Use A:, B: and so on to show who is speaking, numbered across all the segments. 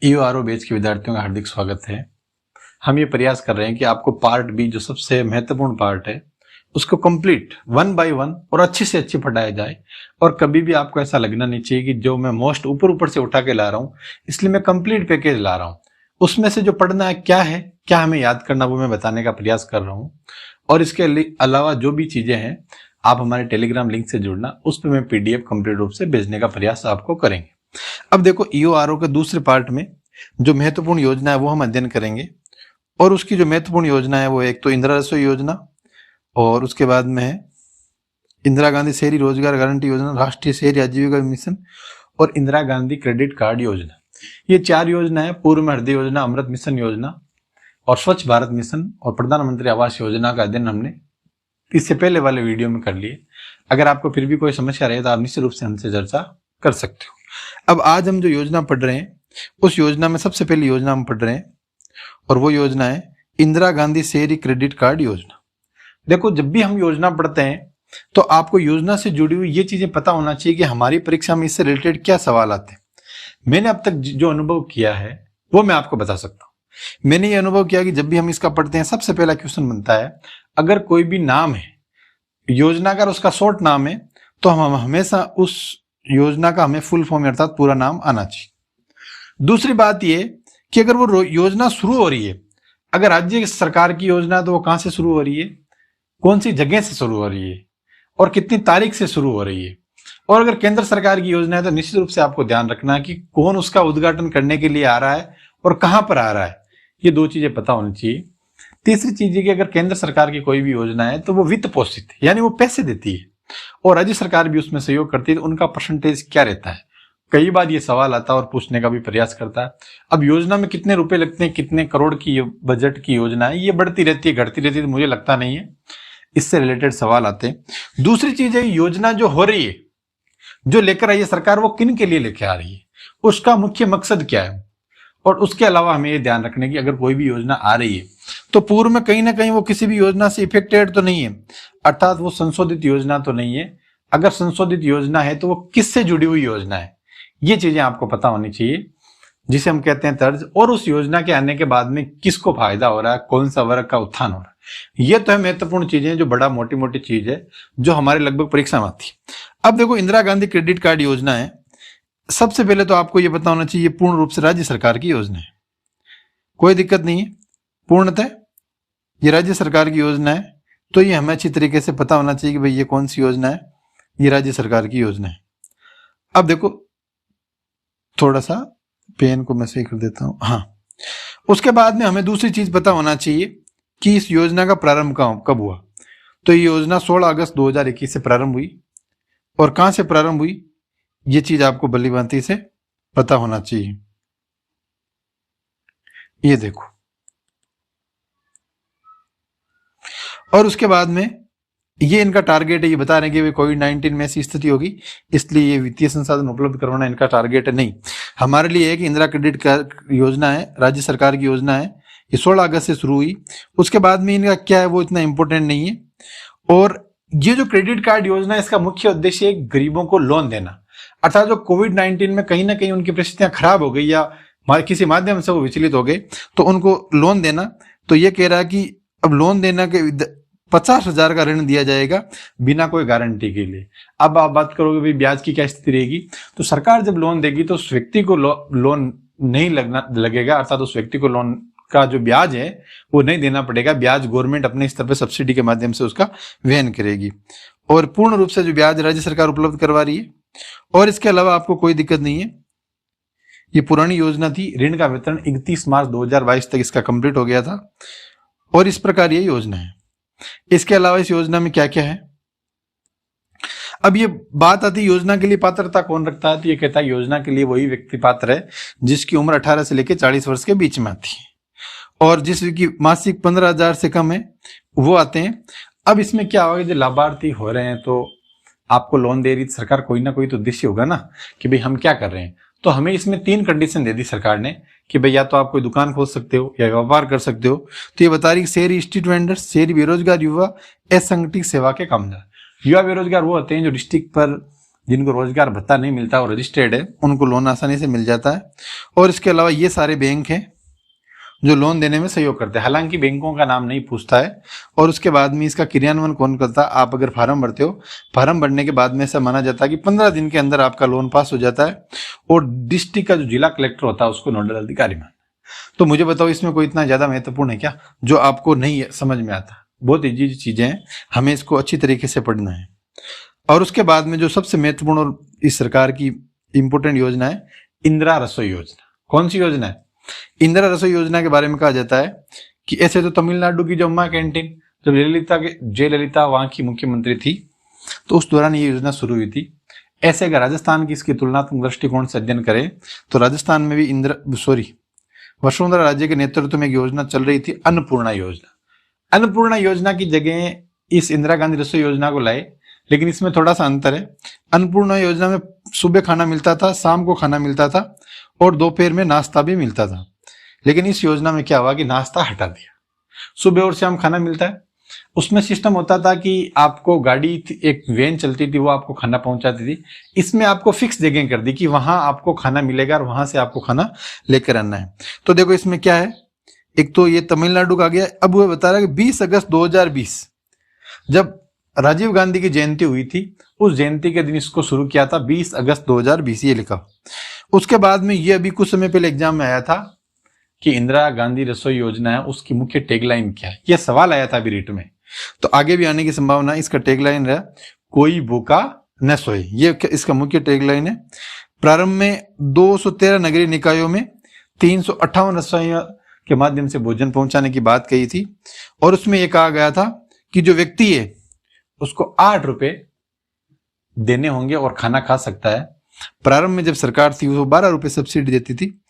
A: EORO batch के विद्यार्थियों का हार्दिक स्वागत है। हम ये प्रयास कर रहे हैं कि आपको पार्ट बी जो सबसे महत्वपूर्ण पार्ट है उसको कंप्लीट 1 बाय 1 और अच्छी से अच्छी पढ़ाया जाए। और कभी भी आपको ऐसा लगना नहीं चाहिए कि जो मैं मोस्ट ऊपर से उठा के ला रहा हूँ इसलिए मैं कंप्लीट पैकेज ला रहा हूँ। उसमें से जो पढ़ना है क्या हमें याद करना, वो मैं बताने का प्रयास कर रहा हूँ। और इसके अलावा जो भी चीजें हैं आप हमारे टेलीग्राम लिंक से जुड़ना, उस पर मैं PDF कंप्लीट रूप से भेजने का प्रयास आपको करेंगे। अब देखो, EORO के दूसरे पार्ट में जो महत्वपूर्ण योजना है वो हम अध्ययन करेंगे। और उसकी जो महत्वपूर्ण योजना है वो एक तो इंदिरा रसोई योजना, और उसके बाद में है इंदिरा गांधी शहरी रोजगार गारंटी योजना, राष्ट्रीय शहरी आजीविका मिशन और इंदिरा गांधी क्रेडिट कार्ड योजना। ये 4 योजना है। पूर्व में हृदय योजना, अमृत मिशन योजना और स्वच्छ भारत मिशन और प्रधानमंत्री आवास योजना का अध्ययन हमने इससे पहले वाले वीडियो में कर लिए। अगर आपको फिर भी कोई समस्या रहे तो आप निश्चित रूप से हमसे चर्चा कर सकते हो। अब आज हम जो योजना पढ़ रहे हैं उस योजना में सबसे पहली योजना हम पढ़ रहे हैं और वो योजना है इंदिरा गांधी शहरी क्रेडिट कार्ड योजना। देखो, जब भी हम योजना पढ़ते हैं तो आपको योजना से जुड़ी हुई ये चीजें पता होना चाहिए कि हमारी परीक्षा में इससे रिलेटेड क्या सवाल आते हैं। मैंने अब तक जो अनुभव किया है वो मैं आपको बता सकता हूँ। मैंने ये अनुभव किया कि जब भी हम इसका पढ़ते हैं सबसे पहला क्वेश्चन बनता है, अगर कोई भी नाम है योजना का, उसका शॉर्ट नाम है, तो हम हमेशा उस योजना का हमें फुल फॉर्म अर्थात पूरा नाम आना चाहिए। दूसरी बात ये कि अगर वो योजना शुरू हो रही है, अगर राज्य सरकार की योजना है तो वो कहां से शुरू हो रही है, कौन सी जगह से शुरू हो रही है और कितनी तारीख से शुरू हो रही है। और अगर केंद्र सरकार की योजना है तो निश्चित रूप से आपको ध्यान रखना है कि कौन उसका उद्घाटन करने के लिए आ रहा है और कहां पर आ रहा है। ये 2 चीजें पता होनी चाहिए। तीसरी चीज है कि अगर केंद्र सरकार की कोई भी योजना है तो वो वित्त पोषित है, यानी वो पैसे देती है और राज्य सरकार भी उसमें सहयोग करती है, तो उनका परसेंटेज क्या रहता है। कई बार ये सवाल आता है और पूछने का भी प्रयास करता है। अब योजना में कितने रुपए लगते हैं, कितने करोड़ की बजट की योजना है, ये बढ़ती रहती है घटती रहती है, तो मुझे लगता नहीं है इससे रिलेटेड सवाल आते हैं। दूसरी चीज है योजना जो हो रही है, जो लेकर आई है सरकार, वो किन के लिए लेकर आ रही है, उसका मुख्य मकसद क्या है। और उसके अलावा हमें ये ध्यान रखने की अगर कोई भी योजना आ रही है तो पूर्व में कहीं ना कहीं वो किसी भी योजना से इफेक्टेड तो नहीं है, अर्थात वो संशोधित योजना तो नहीं है। अगर संशोधित योजना है तो वो किससे जुड़ी हुई योजना है, ये चीजें आपको पता होनी चाहिए, जिसे हम कहते हैं तर्ज। और उस योजना के आने के बाद में किसको फायदा हो रहा है, कौन सा वर्ग का उत्थान हो रहा है। ये तो है महत्वपूर्ण चीजें, जो बड़ा मोटी मोटी चीज है जो हमारे लगभग परीक्षा में आती है। अब देखो, इंदिरा गांधी क्रेडिट कार्ड योजना है। सबसे पहले तो आपको ये पता होना चाहिए पूर्ण रूप से राज्य सरकार की योजना है, कोई दिक्कत नहीं है। पूर्णतः ये राज्य सरकार की योजना है, तो ये हमें अच्छी तरीके से पता होना चाहिए कि भाई ये कौन सी योजना है, ये राज्य सरकार की योजना है। अब देखो, थोड़ा सा पेन को मैं सही कर देता हूं। हाँ, उसके बाद में हमें दूसरी चीज पता होना चाहिए कि इस योजना का प्रारंभ कब हुआ। तो ये योजना 16 अगस्त 2021 से प्रारंभ हुई। और कहां से प्रारंभ हुई ये चीज आपको भली भांति से पता होना चाहिए। ये देखो, और उसके बाद में ये इनका टारगेट है, ये बता रहे हैं कि कोविड-19 में ऐसी स्थिति होगी इसलिए ये वित्तीय संसाधन उपलब्ध करवाना इनका टारगेट है। नहीं, हमारे लिए है कि इंदिरा क्रेडिट कार्ड योजना है, राज्य सरकार की योजना है, ये 16 अगस्त से शुरू हुई। उसके बाद में इनका क्या है वो इतना इंपॉर्टेंट नहीं है। और ये जो क्रेडिट कार्ड योजना है इसका मुख्य उद्देश्य है गरीबों को लोन देना, अर्थात जो कोविड-19 में कहीं ना कहीं उनकी परिस्थितियां खराब हो गई या किसी माध्यम से वो विचलित हो गए तो उनको लोन देना। तो ये कह रहा है कि अब लोन देना के 50,000 का ऋण दिया जाएगा बिना कोई गारंटी के लिए। अब आप बात करोगे भाई ब्याज की क्या स्थिति रहेगी, तो सरकार जब लोन देगी तो उस व्यक्ति को लोन नहीं लगेगा, अर्थात उस व्यक्ति को लोन का जो ब्याज है वो नहीं देना पड़ेगा। ब्याज गवर्नमेंट अपने स्तर पर सब्सिडी के माध्यम से उसका वहन करेगी और पूर्ण रूप से जो ब्याज राज्य सरकार उपलब्ध करवा रही है। और इसके अलावा आपको कोई दिक्कत नहीं है। ये पुरानी योजना थी, ऋण का वितरण 31 मार्च 2022 तक इसका कंप्लीट हो गया था और इस प्रकार ये योजना है। इसके अलावा इस योजना में क्या क्या है, अब ये बात आती है योजना के लिए पात्रता कौन रखता है, तो ये कहता है योजना के लिए वही व्यक्ति पात्र है जिसकी उम्र 18 से लेकर 40 वर्ष के बीच में आती है और जिसकी मासिक 15,000 से कम है वो आते हैं। अब इसमें क्या होगा, जो लाभार्थी हो रहे हैं तो आपको लोन दे रही सरकार, कोई ना कोई तो उद्देश्य होगा ना कि भाई हम क्या कर रहे हैं। तो हमें इसमें 3 कंडीशन दे दी सरकार ने कि भाई या तो आप कोई दुकान खोल सकते हो या व्यापार कर सकते हो। तो ये बता रही शहरी स्ट्रीट वेंडर, शहरी बेरोजगार युवा, असंगठित सेवा के कामगार। युवा बेरोजगार वो होते हैं जो डिस्ट्रिक्ट पर जिनको रोजगार भत्ता नहीं मिलता और रजिस्टर्ड है उनको लोन आसानी से मिल जाता है। और इसके अलावा ये सारे बैंक हैं जो लोन देने में सहयोग करते हैं। हालांकि बैंकों का नाम नहीं पूछता है। और उसके बाद में इसका क्रियान्वयन कौन करता है? आप अगर फार्म भरते हो, फार्म भरने के बाद में ऐसा माना जाता है कि 15 दिन के अंदर आपका लोन पास हो जाता है। और डिस्ट्रिक्ट का जो जिला कलेक्टर होता है उसको नोडल अधिकारी मानता है। तो मुझे बताओ इसमें कोई इतना ज्यादा महत्वपूर्ण है क्या जो आपको नहीं समझ में आता? बहुत इजी चीजें हैं, हमें इसको अच्छी तरीके से पढ़ना है। और उसके बाद में जो सबसे महत्वपूर्ण और इस सरकार की इंपोर्टेंट योजना है इंदिरा रसोई योजना। कौन सी योजना है? इंदिरा रसोई योजना के बारे में कहा जाता है कि ऐसे तो तमिलनाडु की जो अम्मा कैंटीन, जब जयललिता वहां की मुख्यमंत्री थी तो उस दौरान ये योजना शुरू हुई थी। ऐसे अगर राजस्थान की इसकी तुलनात्मक दृष्टिकोण से अध्ययन करें तो राजस्थान में भी वसुंधरा राजे के नेतृत्व में एक योजना चल रही थी, अन्नपूर्णा योजना। अन्नपूर्णा योजना की जगह इस इंदिरा गांधी रसोई योजना को लाए, लेकिन इसमें थोड़ा सा अंतर है। अन्नपूर्णा योजना में सुबह खाना मिलता था, शाम को खाना मिलता था और दोपहर में नाश्ता भी मिलता था। लेकिन इस योजना में क्या हुआ कि नाश्ता हटा दिया, सुबह और शाम खाना मिलता है। उसमें सिस्टम होता था कि आपको गाड़ी एक वैन चलती थी, वो आपको खाना पहुंचाती थी। इसमें आपको फिक्स जगह कर दी कि वहां आपको खाना मिलेगा और वहां से आपको खाना लेकर आना है। तो देखो इसमें क्या है, एक तो ये तमिलनाडु का गया। अब वो बता रहा है कि 20 अगस्त 2020 जब राजीव गांधी की जयंती हुई थी, उस जयंती के दिन इसको शुरू किया था, 20 अगस्त 2020 ये लिखा। उसके बाद में ये अभी कुछ समय पहले एग्जाम में आया था कि इंदिरा गांधी रसोई योजना है, उसकी मुख्य टैगलाइन क्या है? यह सवाल आया था अभी रीट में, तो आगे भी आने की संभावना है। इसका टैगलाइन रहा कोई भूखा न सोए, ये इसका मुख्य टैगलाइन है। प्रारंभ में 213 नगरीय निकायों में 358 रसोइयों के माध्यम से भोजन पहुंचाने की बात कही थी। और उसमें यह कहा गया था कि जो व्यक्ति है उसको 8 रुपए देने होंगे और खाना खा सकता है। प्रारंभ में जब सरकार थी वो 12 रुपए सब्सिडी देती थी,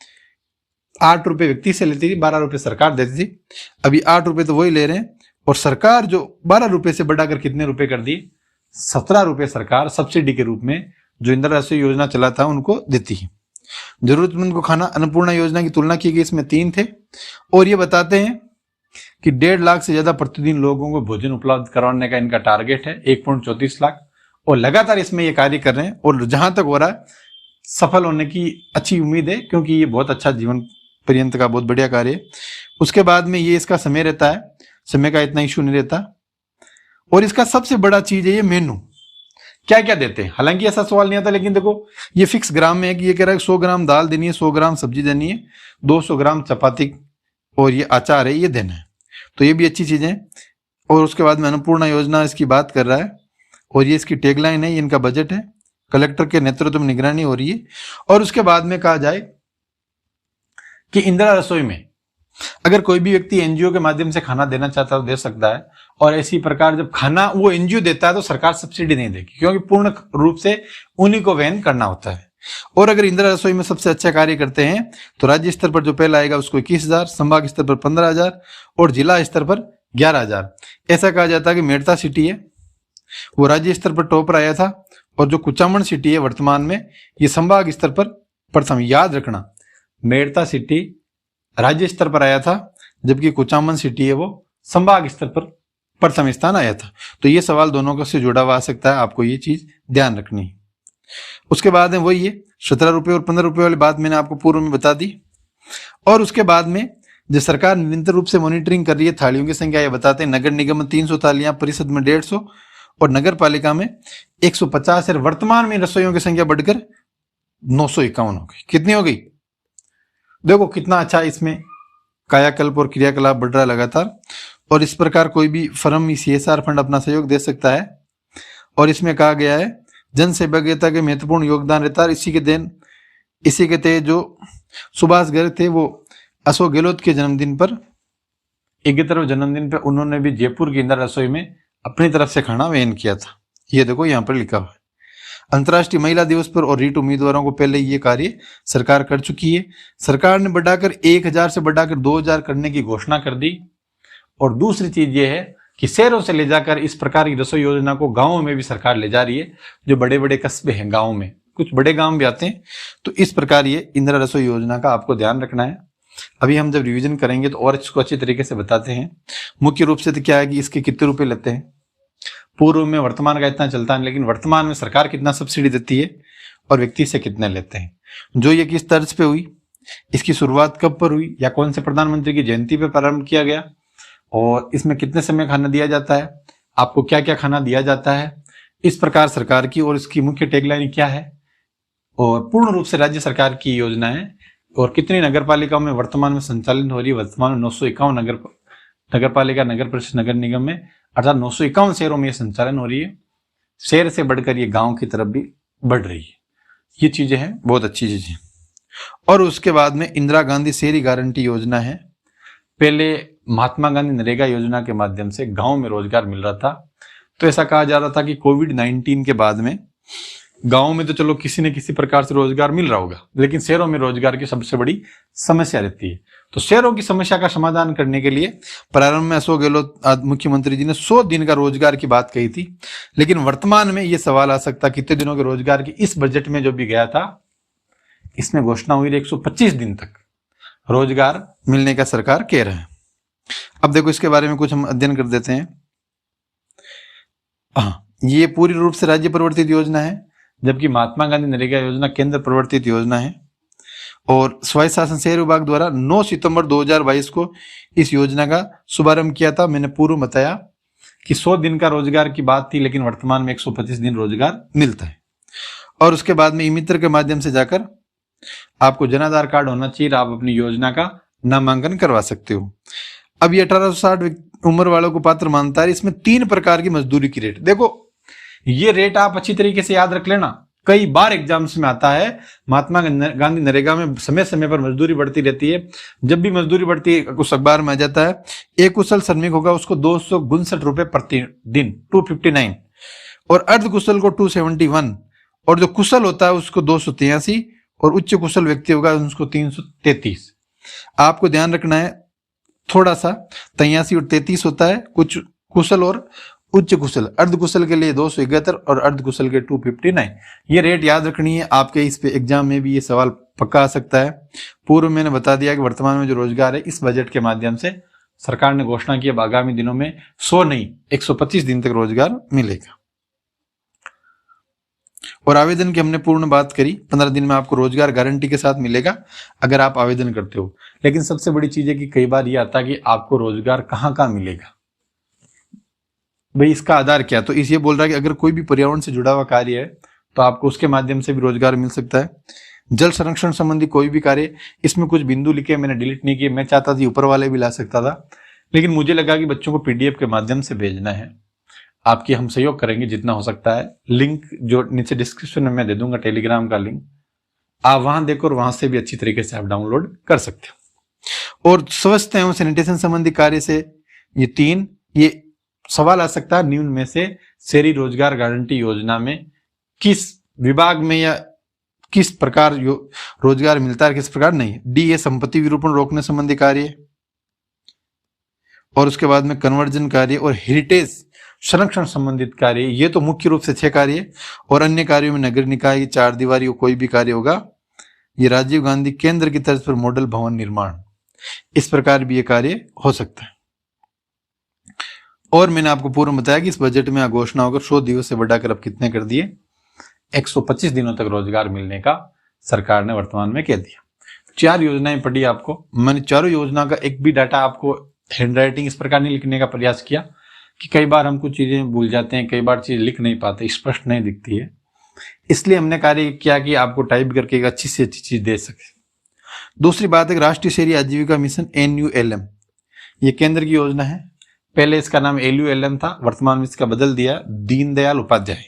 A: 8 रुपए व्यक्ति से लेती थी, 12 रुपए सरकार देती थी। अभी 8 रुपए तो वही ले रहे हैं और सरकार जो 12 रुपए से बढ़ाकर कितने रुपए कर दिए? 17 रुपए सरकार सब्सिडी के रूप में जो इंदिरा रसोई योजना चला था उनको देती है। जरूरतमंद को खाना अन्नपूर्णा योजना की तुलना की गई, इसमें 3 थे। और ये बताते हैं कि 1.5 लाख से ज्यादा प्रतिदिन लोगों को भोजन उपलब्ध करवाने का इनका टारगेट है, 1.34 लाख। और लगातार इसमें ये कार्य कर रहे हैं और जहां तक हो रहा है सफल होने की अच्छी उम्मीद है, क्योंकि ये बहुत अच्छा जीवन पर्यंत का बहुत बढ़िया कार्य है। उसके बाद में ये इसका समय रहता है, समय का इतना इशू नहीं रहता। और इसका सबसे बड़ा चीज है ये मेनू, क्या क्या देते हैं। हालांकि ऐसा सवाल नहीं आता, लेकिन देखो ये फिक्स ग्राम में है कि ये कह रहा है 100 ग्राम दाल देनी है, 100 ग्राम सब्जी देनी है, 200 ग्राम चपाती और ये अचार है ये देना है। तो ये भी अच्छी चीजें हैं। और उसके बाद में अन्नपूर्णा योजना इसकी बात कर रहा है और ये इसकी टैगलाइन है, ये इनका बजट है, कलेक्टर के नेतृत्व में निगरानी हो रही है। और उसके बाद में कहा जाए कि इंदिरा रसोई में अगर कोई भी व्यक्ति एनजीओ के माध्यम से खाना देना चाहता है तो दे सकता है। और इसी प्रकार जब खाना वो एनजीओ देता है तो सरकार सब्सिडी नहीं देगी, क्योंकि पूर्ण रूप से उन्हीं को वहन करना होता है। और अगर इंदिरा रसोई में सबसे अच्छा कार्य करते हैं तो राज्य स्तर पर जो पहला आएगा उसको 21,000, संभाग स्तर पर 15,000 और जिला स्तर पर 11,000। ऐसा कहा जाता है कि मेड़ता सिटी है वो राज्य स्तर पर टॉप पर आया था और जो कुचामन सिटी है वर्तमान में ये संभाग स्तर पर प्रथम। याद रखना, मेड़ता सिटी राज्य स्तर पर आया था जबकि कुचामन सिटी है वो संभाग स्तर पर प्रथम स्थान आया था। तो ये सवाल दोनों का से जुड़ा हुआ आ सकता है, आपको ये चीज ध्यान रखनी है। उसके बाद में वही है 17 रुपए और 15 रुपए वाली बात मैंने आपको पूर्व में बता दी। और उसके बाद में जो सरकार निरंतर रूप से मॉनिटरिंग कर रही है थालियों की संख्या, ये बताते हैं नगर निगम में 300 थालियां, परिषद में 150 और नगर पालिका में 150 है। वर्तमान में रसोइयों की संख्या बढ़कर 951 हो गई। कितनी हो गई? देखो कितना अच्छा इसमें कायाकल्प और क्रियाकलाप बढ़ रहा है लगातार। और इस प्रकार कोई भी फर्म CSR फंड अपना सहयोग दे सकता है। और इसमें कहा गया है जन सहभागिता के महत्वपूर्ण योगदान रहता है। इसी के तहत जो सुभाष गर्ग थे वो अशोक गहलोत के जन्मदिन पर 71वें जन्मदिन पर उन्होंने भी जयपुर की इंदिरा रसोई में अपनी तरफ से खाना वहन किया था। ये देखो यहाँ पर लिखा हुआ है। अंतर्राष्ट्रीय महिला दिवस पर और रीट उम्मीदवारों को पहले ये कार्य सरकार कर चुकी है। सरकार ने बढ़ाकर 1,000 से बढ़ाकर 2,000 करने की घोषणा कर दी। और दूसरी चीज ये है कि शहरों से ले जाकर इस प्रकार की रसोई योजना को गांवों में भी सरकार ले जा रही है। जो बड़े बड़े कस्बे हैं गाँव में, कुछ बड़े गांव भी आते हैं, तो इस प्रकार ये इंदिरा रसोई योजना का आपको ध्यान रखना है। अभी हम जब रिवीजन करेंगे तो और इसको अच्छी तरीके से बताते हैं। मुख्य रूप से तो क्या है कि इसके कितने रुपए लेते हैं। पूर्व में वर्तमान का इतना चलता है, लेकिन वर्तमान में सरकार कितना सब्सिडी देती है और व्यक्ति से कितने लेते हैं, जो ये किस तर्ज पे हुई, इसकी शुरुआत कब पर हुई या कौन से प्रधानमंत्री की जयंती पे प्रारंभ किया गया, और इसमें कितने समय खाना दिया जाता है, आपको क्या क्या खाना दिया जाता है, इस प्रकार सरकार की और इसकी मुख्य टैगलाइन क्या है, और पूर्ण रूप से राज्य सरकार की योजना है, और कितनी नगर पालिकाओं में वर्तमान में संचालित हो रही है। वर्तमान में 951 नगर पालिका, नगर परिषद, नगर निगम में, अर्थात 951 शहरों में यह संचालन हो रही है। शहर से बढ़कर ये गांव की तरफ भी बढ़ रही है। ये चीजें हैं, बहुत अच्छी चीजें। और उसके बाद में इंदिरा गांधी शहरी गारंटी योजना है। पहले महात्मा गांधी नरेगा योजना के माध्यम से गांव में रोजगार मिल रहा था। तो ऐसा कहा जा रहा था कि कोविड-19 के बाद में गांव में तो चलो किसी न किसी प्रकार से रोजगार मिल रहा होगा, लेकिन शहरों में रोजगार की सबसे बड़ी समस्या रहती है। तो शहरों की समस्या का समाधान करने के लिए प्रारंभ में अशोक गहलोत मुख्यमंत्री जी ने 100 दिन का रोजगार की बात कही थी, लेकिन वर्तमान में ये सवाल आ सकता कितने दिनों के रोजगार की। इस बजट में जो भी गया था, इसमें घोषणा हुई 125 दिन तक रोजगार मिलने का सरकार कह रहे हैं। अब देखो इसके बारे में कुछ हम अध्ययन कर देते हैं। ये पूरी रूप से राज्य प्रवर्तित योजना है, जबकि महात्मा गांधी नरेगा योजना केंद्र प्रवर्तित योजना है। और स्वायत्त शासन शहरी विभाग द्वारा 9 सितंबर 2022 को इस योजना का शुभारंभ किया था। मैंने पूर्व बताया कि 100 दिन का रोजगार की बात थी, लेकिन वर्तमान में 125 दिन रोजगार मिलता है। और उसके बाद में ई मित्र के माध्यम से जाकर आपको जन आधार कार्ड होना चाहिए, आप अपनी योजना का नामांकन करवा सकते हो। अब ये 1860 उम्र वालों को पात्र मानता है। इसमें 3 प्रकार की मजदूरी की रेट, देखो ये रेट आप अच्छी तरीके से याद रख लेना, कई बार एग्जाम्स में आता है। महात्मा गांधी नरेगा में समय समय पर मजदूरी बढ़ती रहती है। जब भी मजदूरी बढ़ती है, कुछ अखबार में आ जाता है, एक कुशल श्रमिक होगा उसको 269 रुपए प्रति दिन 259, और अर्ध कुशल को 271, और जो कुशल होता है उसको 283, और उच्च कुशल व्यक्ति होगा उसको 333। आपको ध्यान रखना है थोड़ा सा, 83 और 33 होता है कुछ कुशल और उच्च कुशल। अर्ध कुशल के लिए 271 और अर्ध कुशल के 259। ये रेट याद रखनी है, आपके इस पे एग्जाम में भी ये सवाल पक्का आ सकता है। पूर्व मैंने बता दिया कि वर्तमान में जो रोजगार है, इस बजट के माध्यम से सरकार ने घोषणा की, अब आगामी दिनों में 100 नहीं 125 दिन तक रोजगार मिलेगा। और आवेदन की हमने पूर्ण बात करी, 15 दिन में आपको रोजगार गारंटी के साथ मिलेगा अगर आप आवेदन करते हो। लेकिन सबसे बड़ी चीज है कि कई बार ये आता है कि आपको रोजगार कहाँ मिलेगा, भाई इसका आधार क्या। तो इस ये बोल रहा है कि अगर कोई भी पर्यावरण से जुड़ा हुआ कार्य है तो आपको उसके माध्यम से भी रोजगार मिल सकता है। जल संरक्षण संबंधी कोई भी कार्य, इसमें कुछ बिंदु लिखे मैंने डिलीट नहीं किए, मैं चाहता था ऊपर वाले भी ला सकता था, लेकिन मुझे लगा कि बच्चों को पीडीएफ के माध्यम से भेजना है। आपकी हम सहयोग करेंगे जितना हो सकता है। लिंक जो नीचे डिस्क्रिप्शन में मैं दे दूंगा, टेलीग्राम का लिंक, आप वहां देखो और वहां से भी अच्छी तरीके से आप डाउनलोड कर सकते हो। और स्वच्छता एवं सैनिटेशन संबंधी कार्य से ये 3, ये सवाल आ सकता है निम्न में से शहरी रोजगार गारंटी योजना में किस विभाग में या किस प्रकार रोजगार मिलता है, किस प्रकार नहीं। डी ये संपत्ति विरूपण रोकने संबंधी कार्य, और उसके बाद में कन्वर्जन कार्य और हेरिटेज संरक्षण संबंधित कार्य। ये तो मुख्य रूप से 6 कार्य, और अन्य कार्यों में नगर निकाय, 4 दीवारी कोई भी कार्य होगा। ये राजीव गांधी केंद्र की तर्ज पर मॉडल भवन निर्माण, इस प्रकार भी ये कार्य हो सकता है। और मैंने आपको पूर्व बताया कि इस बजट में घोषणा होकर 100 दिवस से बढ़ाकर अब कितने कर दिए, 125 दिनों तक रोजगार मिलने का सरकार ने वर्तमान में कह दिया। 4 योजनाएं पढ़ी आपको, मैंने चारों योजना का एक भी डाटा आपको हैंड राइटिंग इस प्रकार नहीं लिखने का प्रयास किया कि कई बार हम कुछ चीजें भूल जाते हैं, कई बार चीज लिख नहीं पाते, स्पष्ट नहीं दिखती है, इसलिए हमने कार्य किया कि आपको टाइप करके एक अच्छी से अच्छी चीज दे सके। दूसरी बात है राष्ट्रीय शहरी आजीविका मिशन NULM, ये केंद्र की योजना है। पहले इसका नाम LULM था, वर्तमान में इसका बदल दिया दीनदयाल उपाध्याय,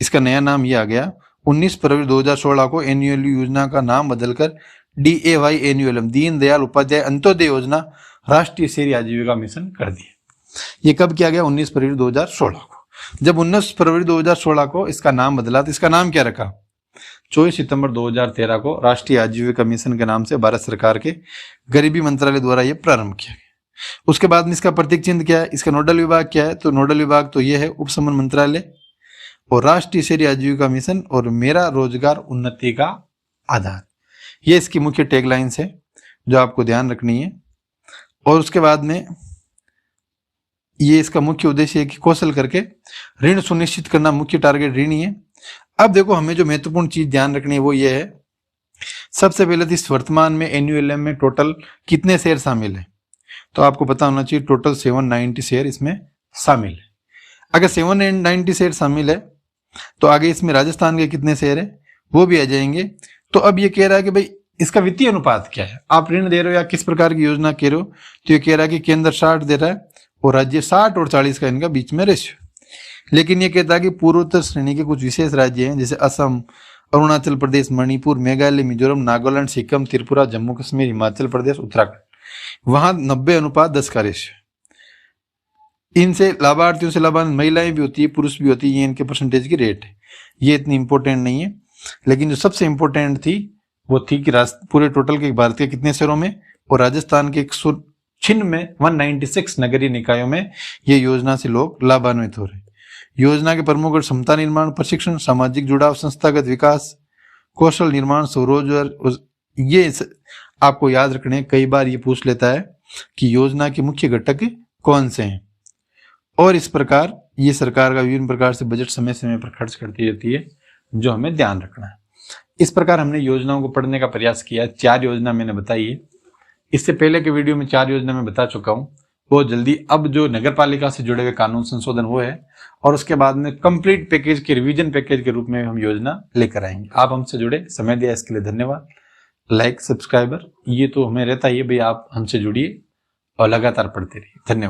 A: इसका नया नाम ये आ गया। 19 फरवरी 2016 को NULM योजना का नाम बदलकर DAY-NULM दीनदयाल उपाध्याय अंत्योदय योजना राष्ट्रीय शहरी आजीविका मिशन कर दिया। ये कब किया गया, 19 फरवरी 2016 को। जब 19 फरवरी 2016 को इसका नाम बदला तो इसका नाम क्या रखा, 24 सितंबर 2013 को राष्ट्रीय आजीविका मिशन के नाम से भारत सरकार के गरीबी मंत्रालय द्वारा यह प्रारंभ किया गया। उसके बाद में इसका प्रतीक चिन्ह क्या है, इसका नोडल विभाग क्या है, तो नोडल विभाग तो यह है उपसमन मंत्रालय और राष्ट्रीय शहरी आजीविका मिशन और मेरा रोजगार उन्नति का आधार, ये इसकी मुख्य टैगलाइंस है जो आपको ध्यान रखनी है। और उसके बाद में ये इसका मुख्य उद्देश्य है कि कौशल करके ऋण सुनिश्चित करना मुख्य टारगेट ऋण ही है। अब देखो हमें जो महत्वपूर्ण चीज ध्यान रखनी है वो ये है, सबसे पहले तो इस वर्तमान में एनयूएलएम में टोटल कितने शेयर शामिल है, तो आपको पता होना चाहिए टोटल 790 शेयर इसमें शामिल है। अगर 790 शेयर शामिल है तो आगे इसमें राजस्थान के कितने शेयर है वो भी आ जाएंगे। तो अब ये कह रहा है कि भाई इसका वित्तीय अनुपात क्या है, आप ऋण दे रहे हो या किस प्रकार की योजना कह रहे हो, तो ये कह रहा है कि केंद्र 60 दे रहा है और राज्य 60 और 40 का इनका बीच में रेशियो। लेकिन ये कहता है कि पूर्वोत्तर श्रेणी के कुछ विशेष राज्य हैं जैसे असम, अरुणाचल प्रदेश, मणिपुर, मेघालय, मिजोरम, नागालैंड, सिक्किम, त्रिपुरा, जम्मू कश्मीर, हिमाचल प्रदेश, उत्तराखंड, वहां 90:10 का रेशियो। इनसे लाभार्थियों से लाभान्वित महिलाएं भी होती है, पुरुष भी होती है, ये इनके परसेंटेज की रेट है। ये इतनी इंपॉर्टेंट नहीं है, लेकिन जो सबसे इंपॉर्टेंट थी वो थी कि पूरे टोटल के भारत के कितने शहरों में और राजस्थान के 106 में 196 नगरीय निकायों में ये योजना से लोग लाभान्वित हो रहे हैं। योजना के प्रमुख और क्षमता निर्माण, प्रशिक्षण, सामाजिक जुड़ाव, संस्थागत विकास, कौशल निर्माण, स्वरोजगार, ये आपको याद रखने। कई बार ये पूछ लेता है कि योजना के मुख्य घटक कौन से हैं, और इस प्रकार ये सरकार का विभिन्न प्रकार से बजट समय समय पर खर्च करती रहती है, जो हमें ध्यान रखना है। इस प्रकार हमने योजनाओं को पढ़ने का प्रयास किया। 4 योजना मैंने बताई है, इससे पहले के वीडियो में 4 योजना मैं बता चुका हूं। बहुत जल्दी अब जो नगर पालिका से जुड़े हुए कानून संशोधन वो है, और उसके बाद में कंप्लीट पैकेज के रिवीजन पैकेज के रूप में हम योजना लेकर आएंगे। आप हमसे जुड़े, समय दिया इसके लिए धन्यवाद। लाइक, सब्सक्राइबर ये तो हमें रहता ही है भाई, आप हमसे जुड़िए और लगातार पढ़ते रहिए। धन्यवाद।